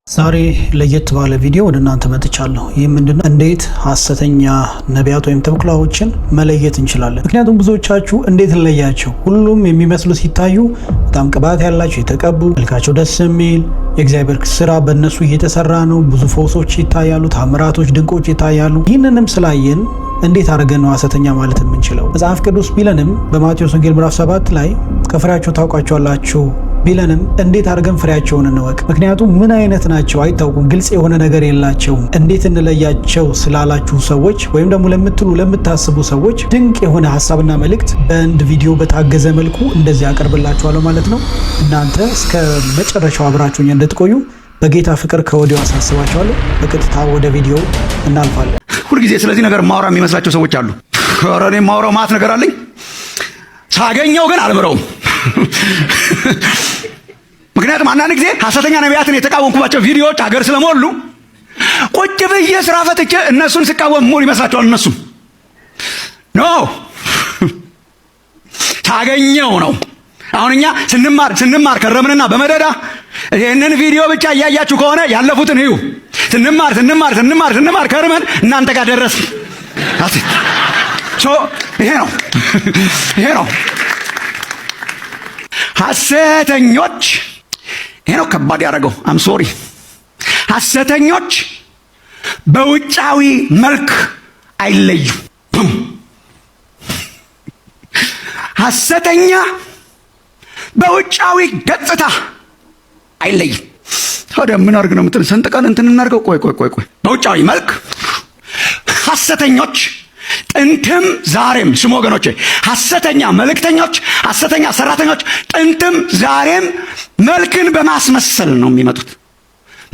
ዛሬ ለየት ባለ ቪዲዮ ወደ እናንተ መጥቻለሁ። ይህ ምንድነው? እንዴት ሐሰተኛ ነቢያት ወይም ተኩላዎችን መለየት እንችላለን? ምክንያቱም ብዙዎቻችሁ እንዴት እንለያቸው? ሁሉም የሚመስሉ ሲታዩ በጣም ቅባት ያላቸው የተቀቡ መልካቸው ደስ የሚል የእግዚአብሔር ስራ በእነሱ እየተሰራ ነው። ብዙ ፈውሶች ይታያሉ፣ ታምራቶች፣ ድንቆች ይታያሉ። ይህንንም ስላየን እንዴት አድርገን ነው ሐሰተኛ ማለት የምንችለው? መጽሐፍ ቅዱስ ቢለንም በማቴዎስ ወንጌል ምዕራፍ 7 ላይ ከፍሬያቸው ታውቋቸዋላችሁ ቢለንም እንዴት አድርገን ፍሬያቸውን እንወቅ? ምክንያቱም ምን አይነት ናቸው አይታወቁም፣ ግልጽ የሆነ ነገር የላቸውም። እንዴት እንለያቸው ስላላችሁ ሰዎች ወይም ደግሞ ለምታስቡ ሰዎች ድንቅ የሆነ ሀሳብና መልእክት በአንድ ቪዲዮ በታገዘ መልኩ እንደዚህ አቀርብላችኋለሁ ማለት ነው። እናንተ እስከ መጨረሻው አብራችሁኝ እንድትቆዩ በጌታ ፍቅር ከወዲሁ አሳስባችኋለሁ። በቀጥታ ወደ ቪዲዮ እናልፋለን። ሁልጊዜ ስለዚህ ነገር ማውራ የሚመስላቸው ሰዎች አሉ። ኧረ እኔ ማውራው ማት ነገር አለኝ፣ ሳገኘው ግን አልምረውም። ምክንያቱም አንዳንድ ጊዜ ሐሰተኛ ነቢያትን የተቃወምኩባቸው ቪዲዮዎች ሀገር ስለሞሉ ቁጭ ብዬ ስራ ፈትቼ እነሱን ስቃወም ሙሉ ይመስላቸዋል። እነሱም ኖ ሳገኘው ነው። አሁን እኛ ስንማር ከረምንና በመደዳ ይህንን ቪዲዮ ብቻ እያያችሁ ከሆነ ያለፉትን እዩ። ስንማር ከርመን እናንተ ጋር ደረስን። ይሄ ነው ሐሰተኞች። ይሄ ነው ከባድ ያደረገው። ሶሪ ሐሰተኞች በውጫዊ መልክ አይለዩ። ሐሰተኛ በውጫዊ ገጽታ አይለይም። ታዲያ ምን አድርግ ነው የምትል? ሰንጥቀን እንትን እናድርገው። ቆይ በውጫዊ መልክ ሐሰተኞች ጥንትም ዛሬም፣ ስሙ ወገኖቼ፣ ሐሰተኛ መልእክተኞች፣ ሐሰተኛ ሰራተኞች ጥንትም ዛሬም መልክን በማስመሰል ነው የሚመጡት።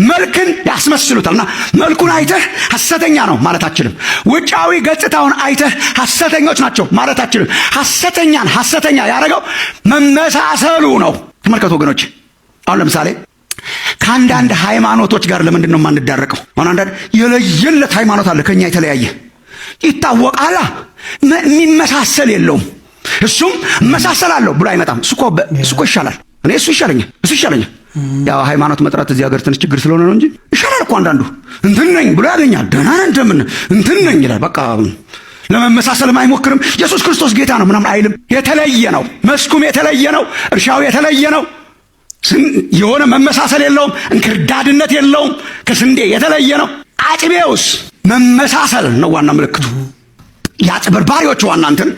መልክን ያስመስሉታልና መልኩን አይተህ ሐሰተኛ ነው ማለት አችልም። ውጫዊ ገጽታውን አይተህ ሐሰተኞች ናቸው ማለት አችልም። ሐሰተኛን ሐሰተኛ ያደረገው መመሳሰሉ ነው። ተመልከቱ ወገኖቼ፣ አሁን ለምሳሌ ከአንዳንድ ሃይማኖቶች ጋር ለምንድን ነው የማንዳረቀው? አሁን አንዳንድ የለየለት ሃይማኖት አለ ከኛ የተለያየ ይታወቃላ፣ የሚመሳሰል የለውም። እሱም መሳሰላለሁ ብሎ አይመጣም። እሱ ይሻላል፣ እሱ ይሻለኛል። ያው ሃይማኖት መጥራት እዚህ ሀገር ትንሽ ችግር ስለሆነ ነው እንጂ ይሻላል እኮ። አንዳንዱ እንትን ነኝ ብሎ ያገኛል። ደህና ነን እንደምን እንትን ነኝ ይላል። በቃ ለመመሳሰልም አይሞክርም። ኢየሱስ ክርስቶስ ጌታ ነው ምናምን አይልም። የተለየ ነው፣ መስኩም የተለየ ነው፣ እርሻው የተለየ ነው። የሆነ መመሳሰል የለውም፣ እንክርዳድነት የለውም። ከስንዴ የተለየ ነው። አጥቤውስ መመሳሰል ነው ዋና ምልክቱ። የአጭበርባሪዎች ዋና እንትን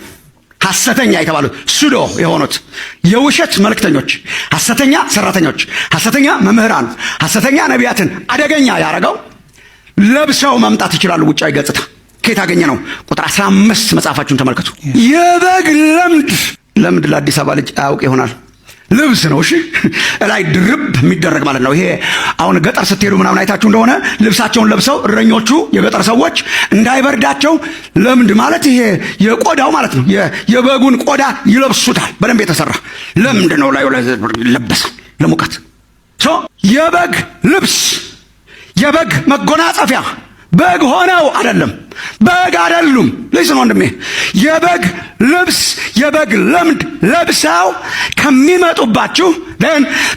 ሐሰተኛ የተባሉት ሱዶ የሆኑት የውሸት መልእክተኞች፣ ሐሰተኛ ሰራተኞች፣ ሐሰተኛ መምህራን፣ ሐሰተኛ ነቢያትን አደገኛ ያደረገው ለብሰው መምጣት ይችላሉ። ውጫዊ ገጽታ ከየት አገኘ ነው? ቁጥር 15 መጽሐፋችሁን ተመልከቱ። የበግ ለምድ ለአዲስ አበባ ልጅ አያውቅ ይሆናል። ልብስ ነው። እሺ ላይ ድርብ የሚደረግ ማለት ነው። ይሄ አሁን ገጠር ስትሄዱ ምናምን አይታችሁ እንደሆነ ልብሳቸውን ለብሰው እረኞቹ የገጠር ሰዎች እንዳይበርዳቸው ለምድ ማለት ይሄ የቆዳው ማለት ነው። የበጉን ቆዳ ይለብሱታል። በደንብ የተሰራ ለምድ ነው። ላይ ይለበሳል ለሙቀት። የበግ ልብስ፣ የበግ መጎናጸፊያ። በግ ሆነው አይደለም፣ በግ አይደሉም። ልጅን ወንድሜ፣ የበግ ልብስ የበግ ለምድ ለብሰው ከሚመጡባችሁ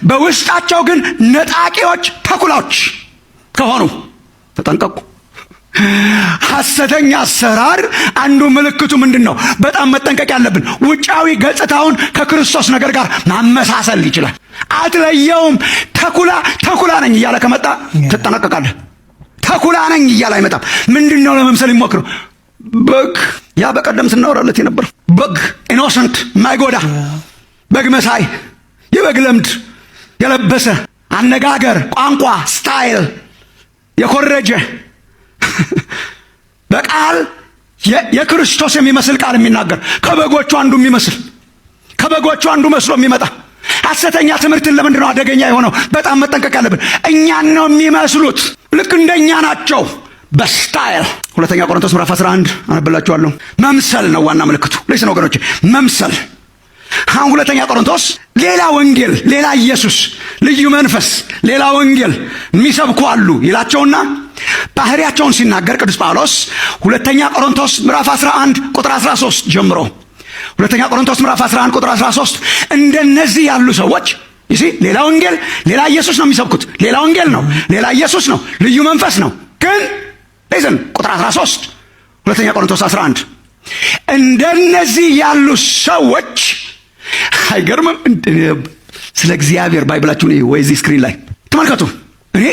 በውስጣቸው ግን ነጣቂዎች ተኩላዎች ከሆኑ ተጠንቀቁ። ሐሰተኛ አሰራር አንዱ ምልክቱ ምንድን ነው? በጣም መጠንቀቅ ያለብን ውጫዊ ገጽታውን ከክርስቶስ ነገር ጋር ማመሳሰል ይችላል። አትለየውም። ተኩላ ነኝ እያለ ከመጣ ትጠነቀቃለህ። ተኩላ ነኝ እያለ አይመጣም። ምንድን ነው ለመምሰል ይሞክሩ? በግ። ያ በቀደም ስናወራለት የነበር በግ ኢኖሰንት፣ ማይጎዳ በግ መሳይ፣ የበግ ለምድ የለበሰ አነጋገር፣ ቋንቋ፣ ስታይል የኮረጀ በቃል የክርስቶስ የሚመስል ቃል የሚናገር ከበጎቹ አንዱ የሚመስል ከበጎቹ አንዱ መስሎ የሚመጣ ሐሰተኛ ትምህርትን ለምንድን ነው አደገኛ የሆነው? በጣም መጠንቀቅ ያለብን። እኛን ነው የሚመስሉት፣ ልክ እንደኛ ናቸው በስታይል። ሁለተኛ ቆሮንቶስ ምዕራፍ 11 አነብላችኋለሁ። መምሰል ነው ዋና ምልክቱ። ለዚህ ነው ወገኖቼ መምሰል። አሁን ሁለተኛ ቆሮንቶስ ሌላ ወንጌል፣ ሌላ ኢየሱስ፣ ልዩ መንፈስ፣ ሌላ ወንጌል የሚሰብኩ አሉ ይላቸውና ባህሪያቸውን ሲናገር ቅዱስ ጳውሎስ ሁለተኛ ቆሮንቶስ ምዕራፍ 11 ቁጥር 13 ጀምሮ ሁለተኛ ቆሮንቶስ ምዕራፍ 11 ቁጥር 13 እንደነዚህ ያሉ ሰዎች ይሲ ሌላ ወንጌል፣ ሌላ ኢየሱስ ነው የሚሰብኩት። ሌላ ወንጌል ነው፣ ሌላ ኢየሱስ ነው፣ ልዩ መንፈስ ነው። ግን ለዘን ቁጥር 13 ሁለተኛ ቆሮንቶስ 11 እንደነዚህ ያሉ ሰዎች አይገርምም? ስለ እግዚአብሔር ባይብላችሁን ወይ እዚህ ስክሪን ላይ ተመልከቱ። እኔ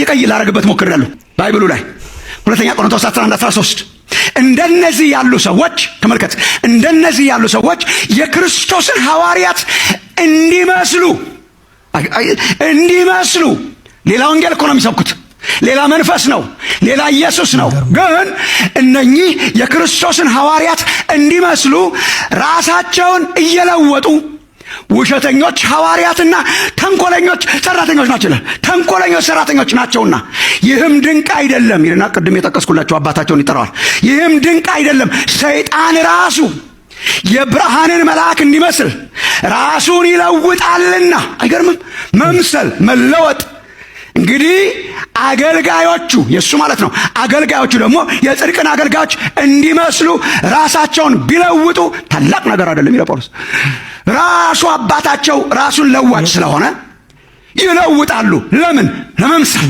ቀይ ላረግበት ሞክሬያለሁ ባይብሉ ላይ ሁለተኛ ቆሮንቶስ 11:13 እንደነዚህ ያሉ ሰዎች ተመልከት፣ እንደነዚህ ያሉ ሰዎች የክርስቶስን ሐዋርያት እንዲመስሉ ሌላ ወንጌል እኮ ነው የሚሰብኩት፣ ሌላ መንፈስ ነው፣ ሌላ ኢየሱስ ነው። ግን እነኚህ የክርስቶስን ሐዋርያት እንዲመስሉ ራሳቸውን እየለወጡ ውሸተኞች ሐዋርያትና ተንኮለኞች ሰራተኞች ናቸው። ተንኮለኞች ሰራተኞች ናቸውና ይህም ድንቅ አይደለም ይልና ቅድም የጠቀስኩላችሁ አባታቸውን ይጠራዋል። ይህም ድንቅ አይደለም፣ ሰይጣን ራሱ የብርሃንን መልአክ እንዲመስል ራሱን ይለውጣልና። አይገርምም? መምሰል፣ መለወጥ። እንግዲህ አገልጋዮቹ የእሱ ማለት ነው፣ አገልጋዮቹ ደግሞ የጽድቅን አገልጋዮች እንዲመስሉ ራሳቸውን ቢለውጡ ታላቅ ነገር አይደለም ይላል ጳውሎስ። ራሱ አባታቸው ራሱን ለዋጭ ስለሆነ ይለውጣሉ። ለምን? ለመምሰል።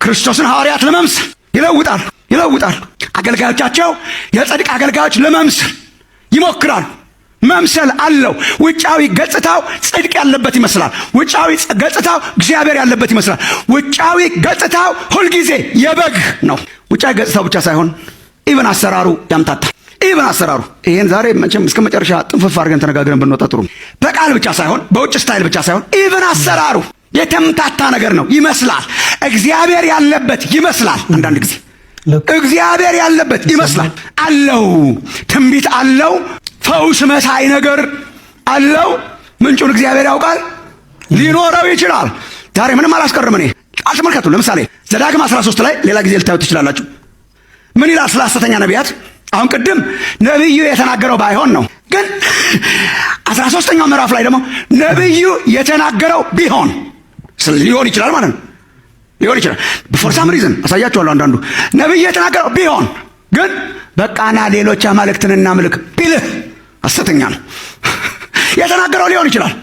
ክርስቶስን ሐዋርያት ለመምሰል ይለውጣሉ። አገልጋዮቻቸው የጽድቅ አገልጋዮች ለመምሰል ይሞክራሉ። መምሰል አለው። ውጫዊ ገጽታው ጽድቅ ያለበት ይመስላል። ውጫዊ ገጽታው እግዚአብሔር ያለበት ይመስላል። ውጫዊ ገጽታው ሁልጊዜ የበግ ነው። ውጫዊ ገጽታው ብቻ ሳይሆን ኢቭን አሰራሩ ያምታታል። ኢቭን አሰራሩ ይሄን ዛሬ መቼም እስከ መጨረሻ ጥንፍፍ አድርገን ተነጋግረን ብንወጣ ጥሩ። በቃል ብቻ ሳይሆን በውጭ ስታይል ብቻ ሳይሆን ኢቭን አሰራሩ የተምታታ ነገር ነው ይመስላል። እግዚአብሔር ያለበት ይመስላል። አንዳንድ ጊዜ እግዚአብሔር ያለበት ይመስላል። አለው ትንቢት አለው፣ ፈውስ መሳይ ነገር አለው። ምንጩን እግዚአብሔር ያውቃል። ሊኖረው ይችላል። ዛሬ ምንም አላስቀርም። እኔ አልተመልከቱ። ለምሳሌ ዘዳግም 13 ላይ ሌላ ጊዜ ልታዩት ትችላላችሁ። ምን ይላል ስለ ሐሰተኛ ነቢያት? አሁን ቅድም ነብዩ የተናገረው ባይሆን ነው፣ ግን 13ኛው ምዕራፍ ላይ ደግሞ ነብዩ የተናገረው ቢሆን ሊሆን ይችላል ማለት ነው። ሊሆን ይችላል በፎር ሳም ሪዝን አሳያችኋለሁ። አንዳንዱ ነብዩ የተናገረው ቢሆን ግን በቃና ሌሎች አማልክትን እናምልክ ቢልህ ሐሰተኛ ነው። የተናገረው ሊሆን ይችላል።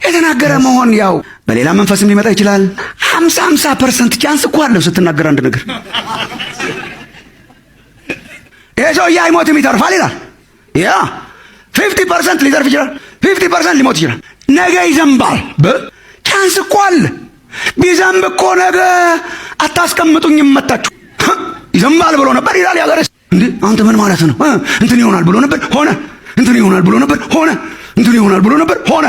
የተናገረ መሆን ያው በሌላ መንፈስም ሊመጣ ይችላል። 50% ቻንስ እኮ አለው ስትናገር አንድ ነገር። ይሄ ሰውዬ አይሞትም ይተርፋል ይላል። ያ 50% ሊተርፍ ይችላል፣ 50% ሊሞት ይችላል። ነገ ይዘንባል። ቻንስ እኮ አለ። ቢዘንብ እኮ ነገ አታስቀምጡኝም መታችሁ ይዘንባል ብሎ ነበር ይላል ያገረስ። እንዴ አንተ ምን ማለት ነው? እንትን ይሆናል ብሎ ነበር ሆነ፣ እንትን ይሆናል ብሎ ነበር ሆነ፣ እንትን ይሆናል ብሎ ነበር ሆነ።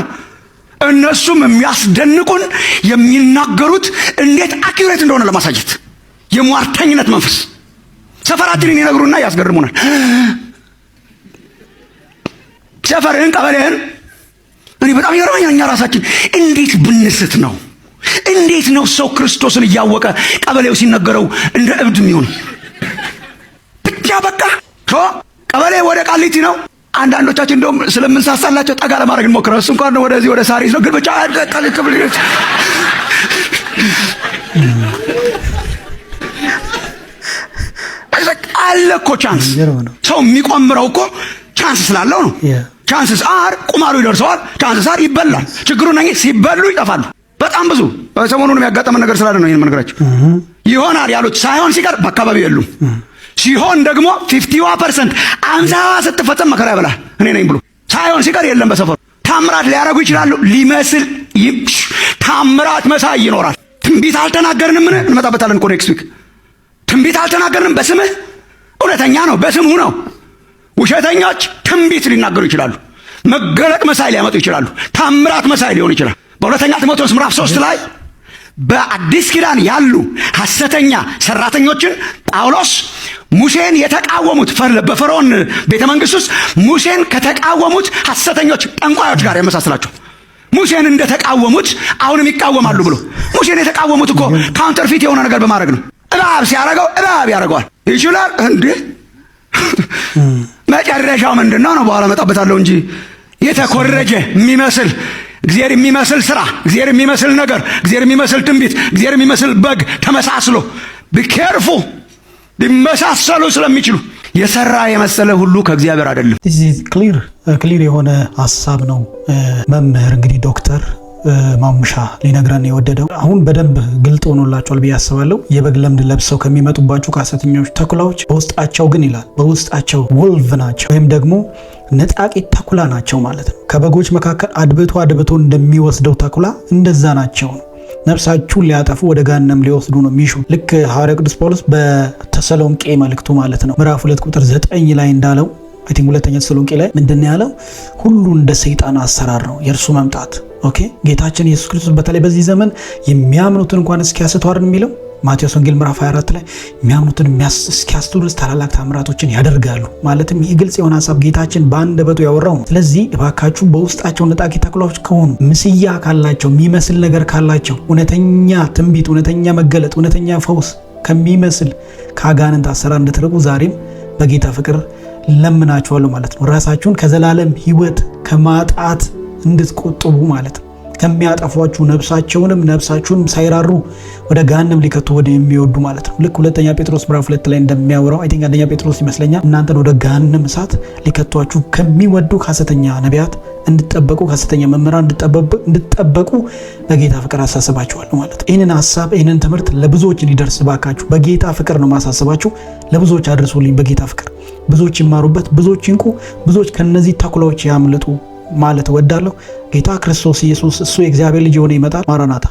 እነሱም የሚያስደንቁን የሚናገሩት እንዴት አኪዩሬት እንደሆነ ለማሳየት የሟርተኝነት መንፈስ ሰፈራችንን ይነግሩና ያስገርሙናል። ሰፈርህን፣ ቀበሌህን እኔ በጣም ይገርመኛል። እኛ ራሳችን እንዴት ብንስት ነው? እንዴት ነው ሰው ክርስቶስን እያወቀ ቀበሌው ሲነገረው እንደ እብድ የሚሆን? ብቻ በቃ ቀበሌ ወደ ቃሊቲ ነው። አንዳንዶቻችን እንደውም ስለምንሳሳላቸው ጠጋ ለማድረግ እንሞክራለን። እሱ እንኳን ወደዚህ ወደ ሳሪስ ነው፣ ግን ብቻ አለ እኮ ቻንስ። ሰው የሚቆምረው እኮ ቻንስ ስላለው ነው። ቻንስስ አር ቁማሩ ይደርሰዋል። ቻንስስ አር ይበላል። ችግሩ ነው ሲበሉ ይጠፋሉ። በጣም ብዙ ሰሞኑን የሚያጋጠመን ነገር ስላለ ነው ይሄን መንገራችሁ። ይሆናል ያሉት ሳይሆን ሲቀር በአካባቢው የሉም። ሲሆን ደግሞ 50% 50 ስትፈጸም መከራ ያበላል። እኔ ነኝ ብሎ ሳይሆን ሲቀር የለም በሰፈሩ። ታምራት ሊያረጉ ይችላሉ። ሊመስል ታምራት መሳይ ይኖራል። ትንቢት አልተናገርንም። እንመጣበታለን እኮ ኔክስት ዊክ። ትንቢት አልተናገርንም። በስምህ እውነተኛ ነው፣ በስሙ ነው። ውሸተኞች ትንቢት ሊናገሩ ይችላሉ። መገለጥ መሳይ ሊያመጡ ይችላሉ። ታምራት መሳይ ሊሆን ይችላል። በሁለተኛ ጢሞቴዎስ ምዕራፍ 3 ላይ በአዲስ ኪዳን ያሉ ሐሰተኛ ሰራተኞችን ጳውሎስ ሙሴን የተቃወሙት በፈርዖን ቤተ መንግስት ውስጥ ሙሴን ከተቃወሙት ሐሰተኞች ጠንቋዮች ጋር ያመሳስላቸው። ሙሴን እንደተቃወሙት አሁንም ይቃወማሉ ብሎ ሙሴን የተቃወሙት እኮ ካውንተርፊት የሆነ ነገር በማድረግ ነው። እባብ ሲያረገው እባብ ያረገዋል። ይችላል እንዴ? መጨረሻው ምንድነው ነው? በኋላ መጣበታለሁ እንጂ የተኮረጀ የሚመስል እግዚአብሔር የሚመስል ስራ፣ እግዚአብሔር የሚመስል ነገር፣ እግዚአብሔር የሚመስል ትንቢት፣ እግዚአብሔር የሚመስል በግ ተመሳስሎ ቢኬርፉ ሊመሳሰሉ ስለሚችሉ የሰራ የመሰለ ሁሉ ከእግዚአብሔር አይደለም። ክሊር የሆነ ሀሳብ ነው መምህር እንግዲህ ዶክተር ማሙሻ ሊነግረን የወደደው። አሁን በደንብ ግልጥ ሆኖላቸዋል ብዬ አስባለሁ። የበግ ለምድ ለብሰው ከሚመጡባቸው ከሐሰተኞች ተኩላዎች በውስጣቸው ግን ይላል በውስጣቸው ወልቭ ናቸው ወይም ደግሞ ነጣቂ ተኩላ ናቸው ማለት ነው። ከበጎች መካከል አድብቶ እንደሚወስደው ተኩላ እንደዛ ናቸው ነው። ነፍሳችሁን ሊያጠፉ ወደ ገሃነም ሊወስዱ ነው የሚሹ። ልክ ሐዋርያው ቅዱስ ጳውሎስ በተሰሎንቄ መልእክቱ ማለት ነው ምዕራፍ 2 ቁጥር 9 ላይ እንዳለው አይ ቲንክ ሁለተኛ ተሰሎንቄ ላይ ምንድነው ያለው? ሁሉ እንደ ሰይጣን አሰራር ነው የእርሱ መምጣት። ኦኬ ጌታችን ኢየሱስ ክርስቶስ በተለይ በዚህ ዘመን የሚያምኑትን እንኳን እስኪያስቱ አይደል የሚለው ማቴዎስ ወንጌል ምዕራፍ 24 ላይ የሚያምኑትን እስኪያስቱ ድረስ ታላላቅ ታምራቶችን ያደርጋሉ። ማለትም ይህ ግልጽ የሆነ ሀሳብ ጌታችን በአንደበቱ ያወራው ነው። ስለዚህ እባካችሁ በውስጣቸው ነጣቂ ተኩላዎች ከሆኑ ምስያ ካላቸው የሚመስል ነገር ካላቸው እውነተኛ ትንቢት፣ እውነተኛ መገለጥ፣ እውነተኛ ፈውስ ከሚመስል ከአጋንንት አሰራር እንድትርቁ ዛሬም በጌታ ፍቅር ለምናችኋለሁ ማለት ነው። ራሳችሁን ከዘላለም ሕይወት ከማጣት እንድትቆጥቡ ማለት ነው። ከሚያጠፏችሁ ነፍሳችሁንም ሳይራሩ ወደ ገሃነም ሊከቱ ወደ የሚወዱ ማለት ነው። ልክ ሁለተኛ ጴጥሮስ ምዕራፍ 2 ላይ እንደሚያወራው አይ ቲንክ አንደኛ ጴጥሮስ ይመስለኛል እናንተን ወደ ገሃነም እሳት ሊከቷችሁ ከሚወዱ ከሐሰተኛ ነቢያት እንድትጠበቁ ከሐሰተኛ መምህራን እንድትጠበቁ በጌታ ፍቅር አሳስባችኋለሁ ማለት ነው። ይህንን ሀሳብ ይህንን ትምህርት ለብዙዎች እንዲደርስ ባካችሁ በጌታ ፍቅር ነው ማሳስባችሁ። ለብዙዎች አድርሱልኝ በጌታ ፍቅር። ብዙዎች ይማሩበት፣ ብዙዎች ይንቁ፣ ብዙዎች ከነዚህ ተኩላዎች ያምልጡ ማለት እወዳለሁ። ጌታ ክርስቶስ ኢየሱስ እሱ የእግዚአብሔር ልጅ የሆነ ይመጣል። ማራናታ